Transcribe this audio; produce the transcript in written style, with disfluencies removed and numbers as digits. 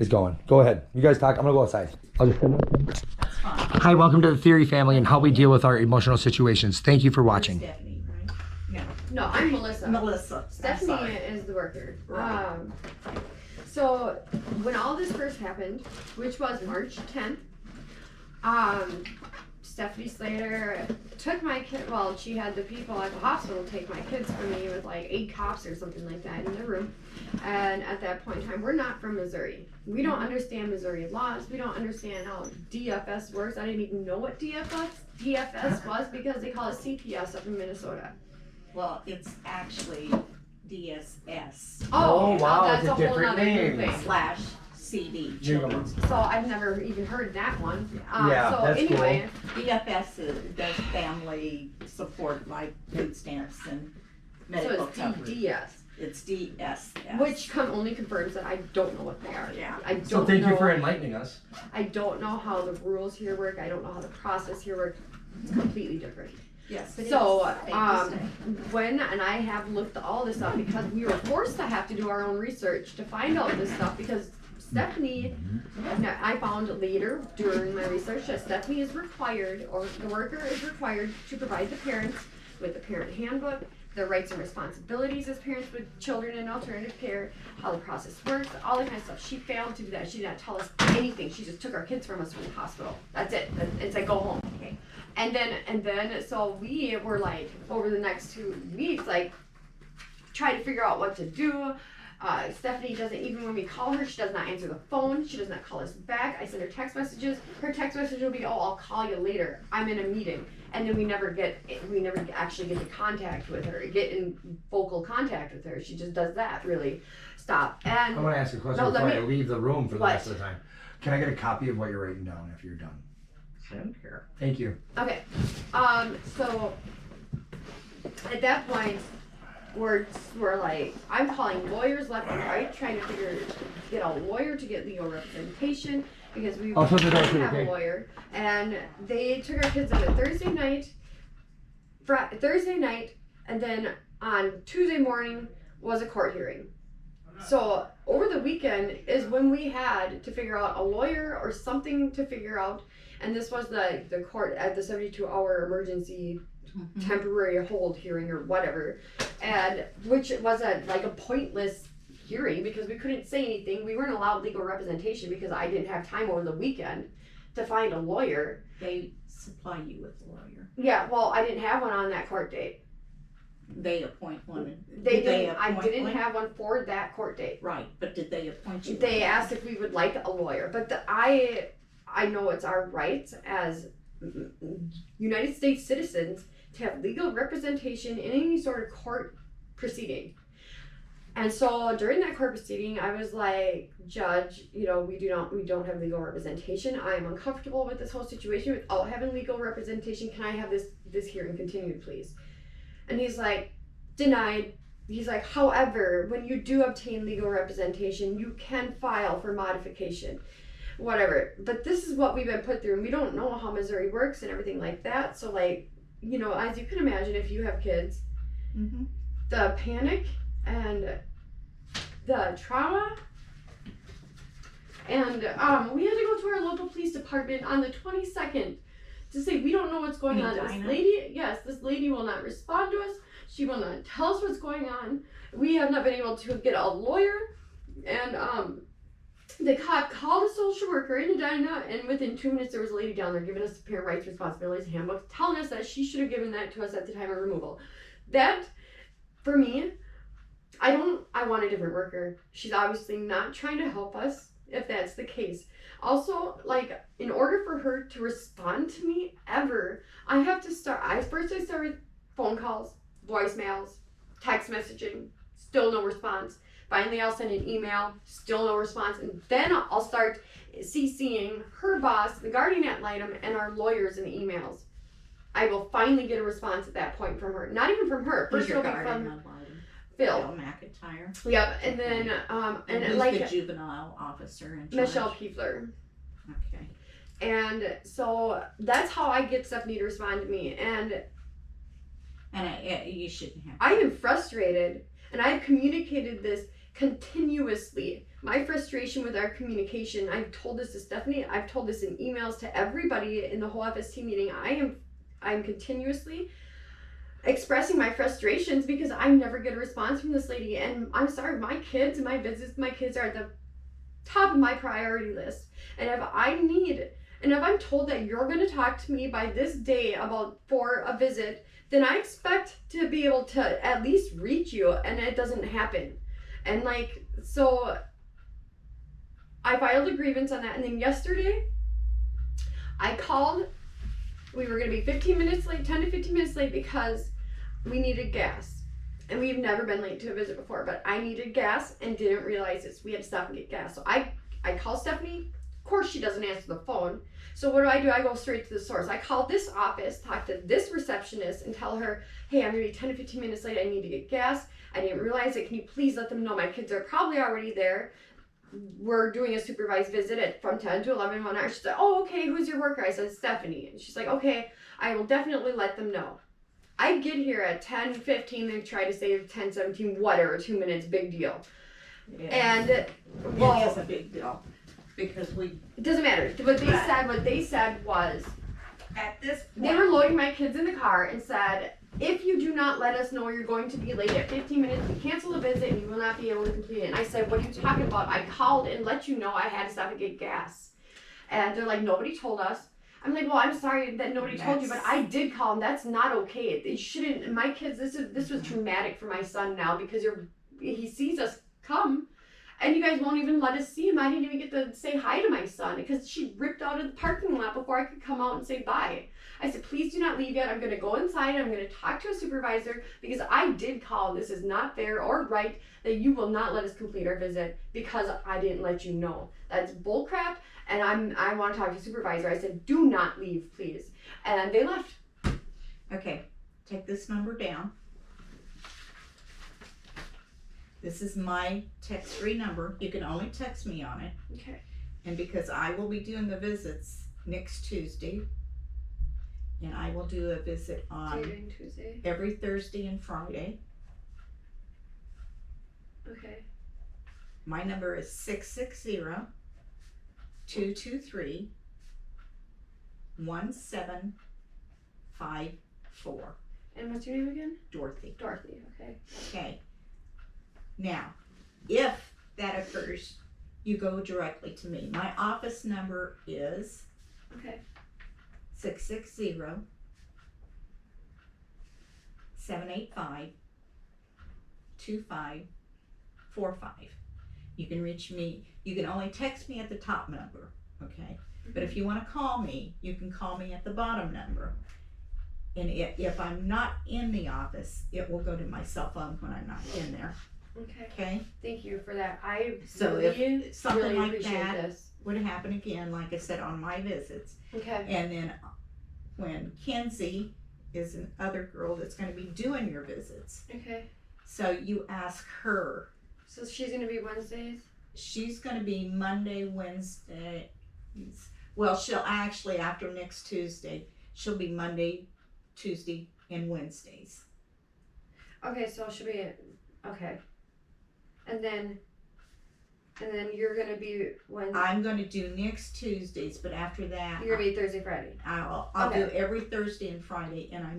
is going. Go ahead. You guys talk. I'm gonna go outside. I'll just. That's fine. Hi, welcome to the Theory family and how we deal with our emotional situations. Thank you for watching. Stephanie, right? Yeah. No, I'm Melissa. Melissa. Stephanie is the worker. Right. So when all this first happened, which was March 10th, Stephanie Slater took my kid. Well, she had the people at the hospital take my kids from me with like 8 cops or something like that in the room. And at that point in time, we're not from Missouri. We don't understand Missouri laws. We don't understand how DFS works. I didn't even know what DFS was because they call it CPS up in Minnesota. Well, it's actually DSS Oh, wow, that's it's a a whole different nother name. new thing. / CD children's. So I've never even heard that one. Yeah, so that's anyway, DFS does family support like food stamps and medical so it's coverage. DDS, It's DSS. which only confirms that I don't know what they are. Yeah. I don't So thank know, you for enlightening us. I don't know how the rules here work. I don't know how the process here works. It's completely different. Yes. it So, is. State to state. and I have looked all this up because we were forced to have to do our own research to find out this stuff because Stephanie, I found later during my research that Stephanie is required, or the worker is required to provide the parents with the parent handbook, their rights and responsibilities as parents with children in alternative care, how the process works, all that kind of stuff. She failed to do that. She did not tell us anything. She just took our kids from us from the hospital. That's it. It's like, go home. Okay. And then, so we were like, over the next 2 weeks, like, trying to figure out what to do. Stephanie doesn't, even when we call her, she does not answer the phone. She does not call us back. I send her text messages. Her text message will be, oh, I'll call you later. I'm in a meeting. And then we never actually get to contact with her, get in vocal contact with her. She just does that, really. Stop. And I want to ask you a question No, before let I me- leave the room for the What? rest of the time. Can I get a copy of what you're writing down after you're done? I don't care. Thank you. Okay, so at that point, we're like, I'm calling lawyers left and right, trying to get a lawyer to get legal representation because we I'll shut the door didn't too, have okay? a lawyer, and they took our kids on a Thursday night, and then on Tuesday morning was a court hearing. So over the weekend is when we had to figure out a lawyer or something to figure out. And this was the court at the 72-hour emergency temporary hold hearing or whatever, and which was a pointless hearing because we couldn't say anything. We weren't allowed legal representation because I didn't have time over the weekend to find a lawyer. They supply you with a lawyer. Yeah, well, I didn't have one on that court date. They appoint one. They Did didn't. I appoint didn't one? have one for that court date. Right, but did they appoint you? They asked if we would like a lawyer, but I know it's our right as United States citizens to have legal representation in any sort of court proceeding. And so during that court proceeding, I was like, Judge, we don't have legal representation. I am uncomfortable with this whole situation without having legal representation. Can I have this hearing continued, please? And he's like, denied. He's like, however, when you do obtain legal representation, you can file for modification. Whatever. But this is what we've been put through, and we don't know how Missouri works and everything like that. So, like, as you can imagine, if you have kids, Mm-hmm. the panic and the trauma. And we had to go to our local police department on the 22nd to say we don't know what's going on. This lady will not respond to us. She will not tell us what's going on. We have not been able to get a lawyer. And the cop called a social worker in Edina, and within 2 minutes there was a lady down there giving us the parent rights responsibilities handbook, telling us that she should have given that to us at the time of removal. That, for me, I want a different worker. She's obviously not trying to help us, if that's the case. Also, like, in order for her to respond to me ever, I start with phone calls, voicemails, text messaging, still no response. Finally, I'll send an email, still no response, and then I'll start CCing her boss, the guardian ad litem, and our lawyers in the emails. I will finally get a response at that point from her. Not even from her. Who's First your it'll be guardian from ad litem? Phil. Phil McIntyre. Yep, and then And who's like the juvenile officer in charge? Michelle Piefler. Okay. And so that's how I get Stephanie to respond to me. And You shouldn't have. I am frustrated, and I've communicated this continuously my frustration with our communication, I've told this to Stephanie, I've told this in emails to everybody in the whole FST meeting. I'm continuously expressing my frustrations because I never get a response from this lady. And I'm sorry, my kids and my visits, my kids are at the top of my priority list. And if I'm told that you're going to talk to me by this day for a visit, then I expect to be able to at least reach you, and it doesn't happen. And so I filed a grievance on that, and then yesterday I called. We were going to be 15 minutes late, 10 to 15 minutes late, because we needed gas. And we've never been late to a visit before, but I needed gas and didn't realize this. We had to stop and get gas. So I call Stephanie. Of course, she doesn't answer the phone. So what do? I go straight to the source. I call this office, talk to this receptionist, and tell her, hey, I'm going to be 10 to 15 minutes late. I need to get gas. I didn't realize it. Can you please let them know? My kids are probably already there. We're doing a supervised visit from 10 to 11 1 hour. She's like, oh, okay, who's your worker? I said, Stephanie. And she's like, okay, I will definitely let them know. I get here at 10:15. They try to say 10:17, whatever, 2 minutes, big deal. Yeah. And, It well, is a big deal, because it doesn't matter. What they said was, at this point. they were loading my kids in the car and said, if you do not let us know you're going to be late at 15 minutes, we cancel the visit and you will not be able to complete it. And I said, what are you talking about? I called and let you know I had to stop and get gas. And they're like, nobody told us. I'm like, well, I'm sorry that nobody told you, but I did call, and that's not okay. It shouldn't. My kids, this was traumatic for my son now, because he sees us come, and you guys won't even let us see him. I didn't even get to say hi to my son because she ripped out of the parking lot before I could come out and say bye. I said, please do not leave yet. I'm going to go inside. I'm going to talk to a supervisor, because I did call. This is not fair or right that you will not let us complete our visit because I didn't let you know. That's bullcrap. And I want to talk to a supervisor. I said, do not leave, please. And they left. Okay, take this number down. This is my text-free number. You can only text me on it. Okay. And because I will be doing the visits next Tuesday, and I will do a visit So on you're doing Tuesday? every Thursday and Friday. Okay. My number is 660-223-1754. And what's your name again? Dorothy. Dorothy. Okay. Okay. Now, if that occurs, you go directly to me. My office number is Okay. 660-785-2545. You can reach me. You can only text me at the top number, okay? But if you want to call me, you can call me at the bottom number. And if I'm not in the office, it will go to my cell phone when I'm not in there, Okay. okay? Thank you for that. I So really, if something really like appreciate that this. would happen again, like I said, on my visits. Okay. And then when Kenzie is another girl that's going to be doing your visits, Okay. so you ask her. So she's gonna be Wednesdays? She's going to be Monday, Wednesday. Well, she'll actually, after next Tuesday, she'll be Monday, Tuesday, and Wednesdays. Okay, so she'll be okay. And then you're gonna be Wednesday. I'm going to do next Tuesdays, but after that, You're gonna be Thursday, Friday. I'll Okay. do every Thursday and Friday, and I